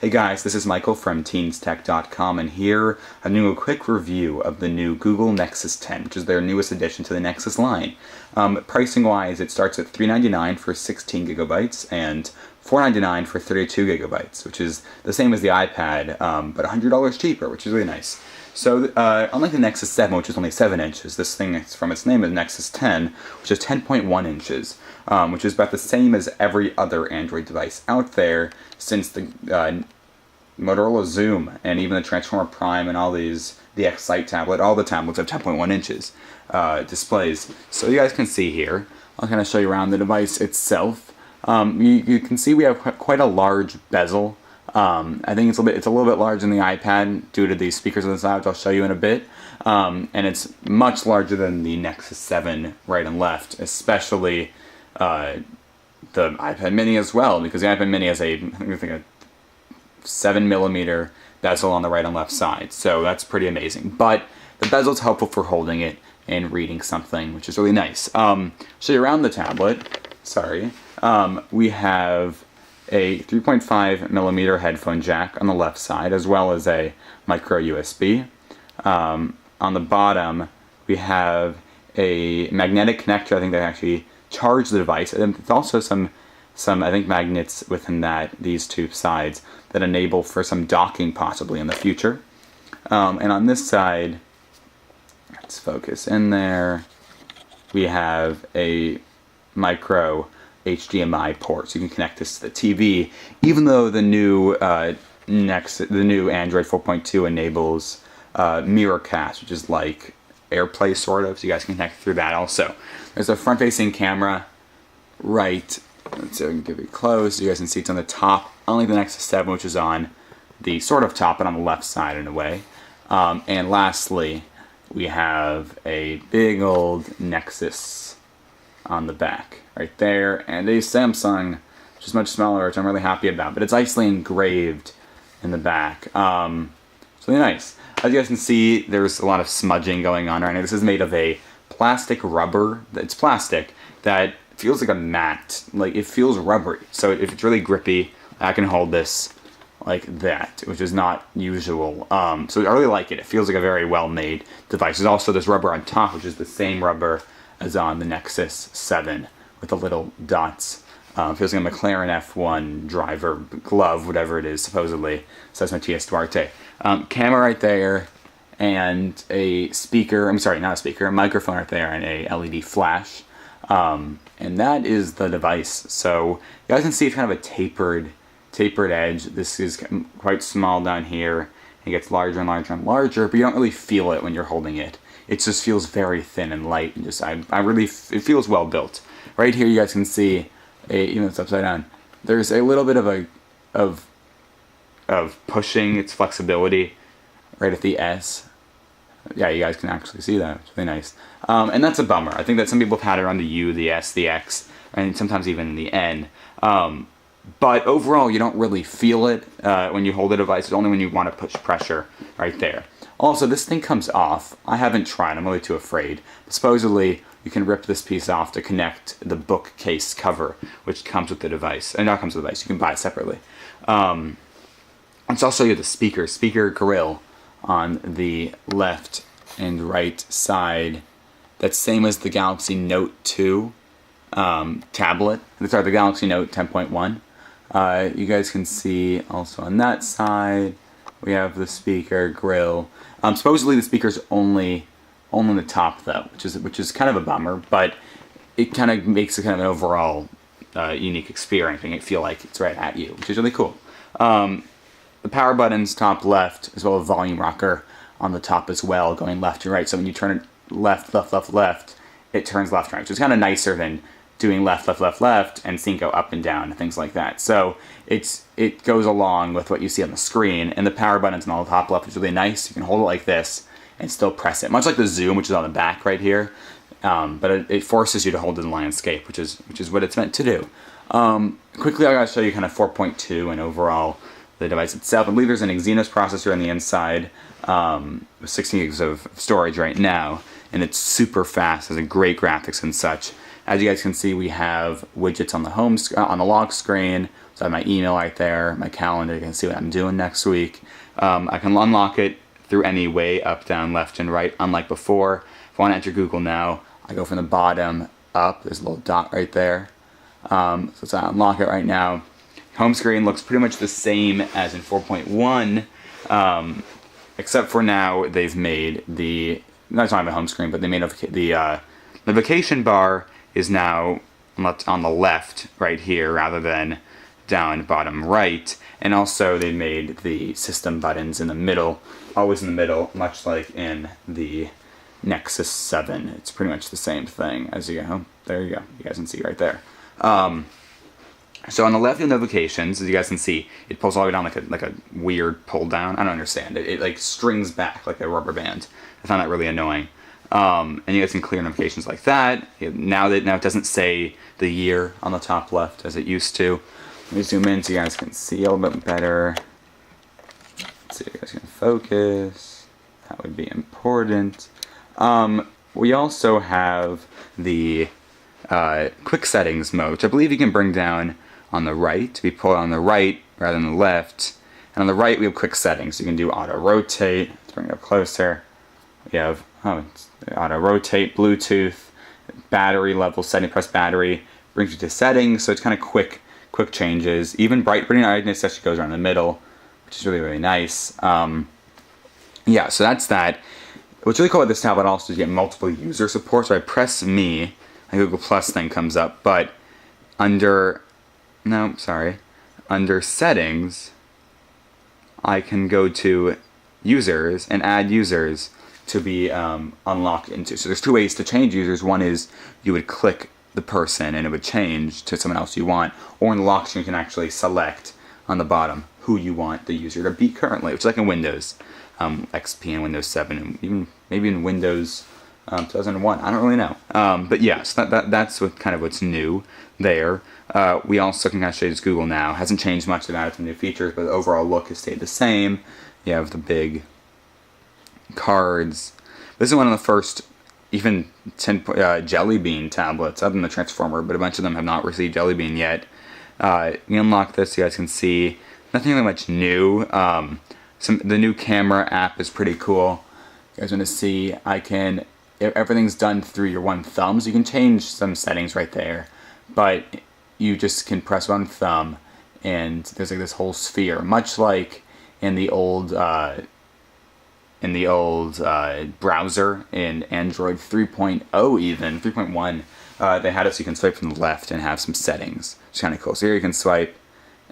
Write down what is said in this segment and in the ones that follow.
Hey guys, this is Michael from TeensTech.com, and here I'm doing a quick review of the new Google Nexus 10, which is their newest addition to the Nexus line. Pricing-wise, it starts at $399 for 16 gigabytes and $499 for 32 gigabytes, which is the same as the iPad, but $100 cheaper, which is really nice. So, unlike the Nexus 7, which is only 7 inches, this thing, from its name, is Nexus 10, which is 10.1 inches, which is about the same as every other Android device out there since the Motorola Zoom and even the Transformer Prime and all these, the X-Sight tablet, all the tablets have 10.1 inches displays. So you guys can see here, I'll kind of show you around the device itself. You can see we have quite a large bezel. I think it's a little bit larger than the iPad due to the speakers on the side, which I'll show you in a bit. And it's much larger than the Nexus 7 right and left, especially the iPad Mini as well, because the iPad Mini has a 7mm bezel on the right and left side, so that's pretty amazing. But the bezel's helpful for holding it and reading something, which is really nice. Show you around the tablet. We have a 3.5mm headphone jack on the left side, as well as a micro USB. On the bottom, we have a magnetic connector, I think, that actually charge the device. And there's also some I think, magnets within these two sides that enable for some docking possibly in the future. And on this side, let's focus in there, we have a micro HDMI port, so you can connect this to the TV, even though the new Android 4.2 enables Mirrorcast, which is like AirPlay sort of, so you guys can connect through that also. There's a front-facing camera right. Let's see if I can give it close so you guys can see it's on the top, unlike the Nexus 7, which is on the sort of top, but on the left side in a way. And lastly, we have a big old Nexus on the back right there, and a Samsung, which is much smaller, which I'm really happy about, but it's nicely engraved in the back. It's really nice. As you guys can see, there's a lot of smudging going on right now. This is made of a plastic rubber. It's plastic that feels like a mat. Like, it feels rubbery. So if it's really grippy, I can hold this like that, which is not usual. So I really like it. It feels like a very well-made device. There's also this rubber on top, which is the same rubber as on the Nexus 7 with the little dots. Feels like a McLaren F1 driver glove, whatever it is, supposedly, says Matias Duarte. Camera right there, and a speaker, a microphone right there, and a LED flash. And that is the device. So you guys can see it's kind of a tapered edge. This is quite small down here. It gets larger and larger and larger, but you don't really feel it when you're holding it. It just feels very thin and light, and it feels well built. Right here, you guys can see, even though it's upside down, there's a little bit of pushing its flexibility right at the S. Yeah, you guys can actually see that. It's really nice. And that's a bummer. I think that some people have had it on the U, the S, the X, and sometimes even the N. But overall, you don't really feel it when you hold the device. It's only when you want to push pressure right there. Also, this thing comes off. I haven't tried. I'm really too afraid. But supposedly, you can rip this piece off to connect the bookcase cover, which comes with the device. And not comes with the device. You can buy it separately. Let's also show you the speaker grill on the left and right side. That's same as the Galaxy Note 2 tablet. Sorry, the Galaxy Note 10.1. You guys can see also on that side we have the speaker grill. Supposedly the speaker's only on the top though, which is kind of a bummer, but it kind of makes it kind of an overall unique experience, making it feel like it's right at you, which is really cool. The power buttons top left, as well as volume rocker on the top as well, going left to right. So when you turn it left, it turns left and right, which is kind of nicer than doing left, and seeing go up and down and things like that. So it goes along with what you see on the screen, and the power buttons on the top left is really nice. You can hold it like this and still press it, much like the Zoom, which is on the back right here. But it forces you to hold it in landscape, which is what it's meant to do. Quickly, I gotta show you kind of 4.2 and overall the device itself. I believe there's an Exynos processor on the inside, with 16 gigs of storage right now, and it's super fast, has a great graphics and such. As you guys can see, we have widgets on the on the lock screen, So I have my email right there, my calendar, you can see what I'm doing next week. I can unlock it through any way, up, down, left, and right, unlike before. If I want to enter Google now, I go from the bottom up. There's a little dot right there. So I unlock it right now. Home screen looks pretty much the same as in 4.1, except for now they've made the, no, it's not a home screen, but they made the notification bar is now on the left right here rather than down bottom right. And also they made the system buttons in the middle, always in the middle, much like in the Nexus 7. It's pretty much the same thing as you go. There you go. You guys can see right there. So on the left, the notifications, as you guys can see, it pulls all the way down like a weird pull down. I don't understand. It like strings back like a rubber band. I found that really annoying. And you guys can clear notifications like that. Now it doesn't say the year on the top left as it used to. Let me zoom in so you guys can see a little bit better. Let's see if you guys can focus. That would be important. We also have the quick settings mode, which I believe you can bring down on the right, to be pulled on the right rather than the left. And on the right we have quick settings. You can do auto rotate. Let's bring it up closer. We have auto rotate, Bluetooth, battery level setting, press battery, brings you to settings, so it's kind of quick changes. Even brightness actually goes around the middle, which is really, really nice. Yeah, so that's that. What's really cool about this tablet also is you get multiple user support. So I press me, a Google Plus thing comes up, but under settings, I can go to users and add users to be unlocked into. So there's two ways to change users. One is you would click the person and it would change to someone else you want, or in the lock screen you can actually select on the bottom who you want the user to be currently, which is like in Windows XP and Windows 7 and even maybe in Windows 2001. I don't really know. But yes, that's what's new there. We also can kind of show you this Google Now. Hasn't changed much about the new features, but the overall look has stayed the same. You have the big cards. This is one of the first even Jelly Bean tablets, other than the Transformer, but a bunch of them have not received Jelly Bean yet. We unlock this, you guys can see nothing really much new. The new camera app is pretty cool. You guys want to see, everything's done through your one thumb, so you can change some settings right there, but you just can press one thumb and there's like this whole sphere, much like in the old browser in Android 3.0 even, 3.1, they had it so you can swipe from the left and have some settings. It's kind of cool. So here you can swipe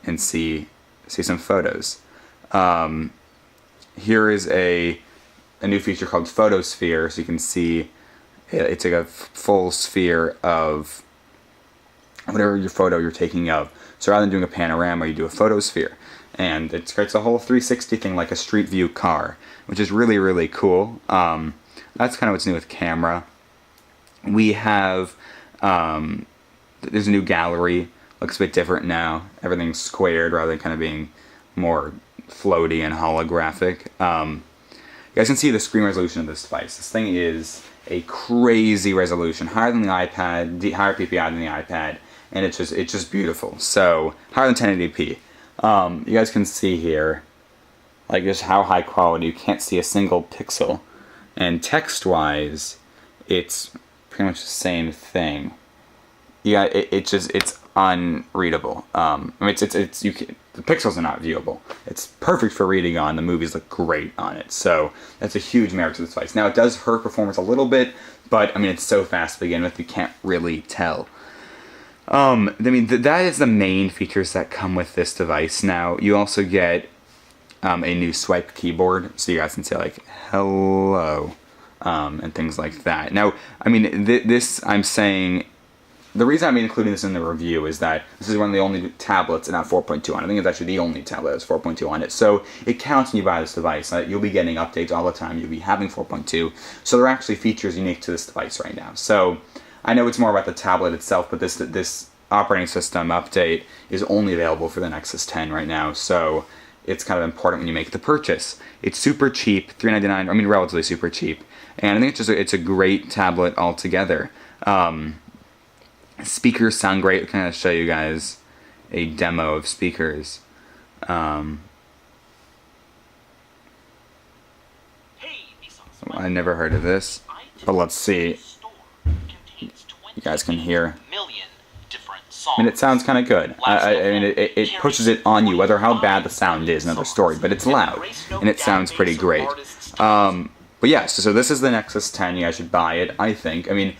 and see some photos. Here is a new feature called Photosphere, so you can see it's like a full sphere of whatever your photo you're taking of. So rather than doing a panorama, you do a photosphere. And it creates a whole 360 thing like a street view car, which is really, really cool. That's kind of what's new with camera. We have, there's a new gallery. Looks a bit different now. Everything's squared rather than kind of being more floaty and holographic. You guys can see the screen resolution of this device. This thing is a crazy resolution, higher than the iPad, higher PPI than the iPad, and it's just beautiful. So higher than 1080p. You guys can see here, like just how high quality. You can't see a single pixel, and text-wise, it's pretty much the same thing. Yeah, it's unreadable. The pixels are not viewable. It's perfect for reading on. The movies look great on it. So that's a huge merit to this device. Now it does hurt performance a little bit, but I mean it's so fast to begin with, you can't really tell. That is the main features that come with this device. Now you also get a new swipe keyboard, so you guys can say like hello and things like that. Now, I mean this I'm saying. The reason I'm including this in the review is that this is one of the only tablets that have 4.2 on it. I think it's actually the only tablet that has 4.2 on it. So it counts when you buy this device. You'll be getting updates all the time. You'll be having 4.2. So there are actually features unique to this device right now. So I know it's more about the tablet itself, but this operating system update is only available for the Nexus 10 right now. So it's kind of important when you make the purchase. It's super cheap, $399. I mean, relatively super cheap. And I think it's a great tablet altogether. Speakers sound great. I'll kind of show you guys a demo of speakers. I never heard of this, but let's see. You guys can hear. I mean, it sounds kind of good. I mean, it pushes it on you. Whether how bad the sound is, another story, but it's loud, and it sounds pretty great. But yeah, so this is the Nexus 10. You guys should buy it, I think. I mean,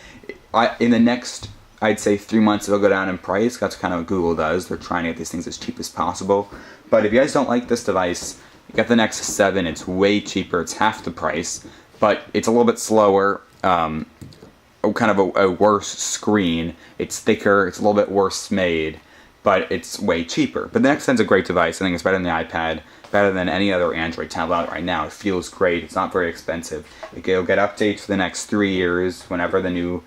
in the next, I'd say 3 months, it'll go down in price. That's kind of what Google does. They're trying to get these things as cheap as possible. But if you guys don't like this device, you got the Nexus 7. It's way cheaper. It's half the price, but it's a little bit slower. Kind of a worse screen. It's thicker. It's a little bit worse made, but it's way cheaper. But the Nexus 10 is a great device. I think it's better than the iPad, better than any other Android tablet out right now. It feels great. It's not very expensive. It'll get updates for the next 3 years whenever the new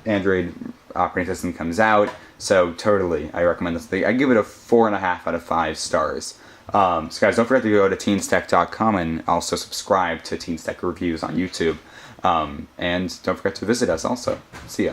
Android operating system comes out. So totally, I recommend this thing. I give it a 4.5 out of 5 stars. So guys, don't forget to go to teenstech.com and also subscribe to Teen Tech Reviews on YouTube. And don't forget to visit us also. See ya.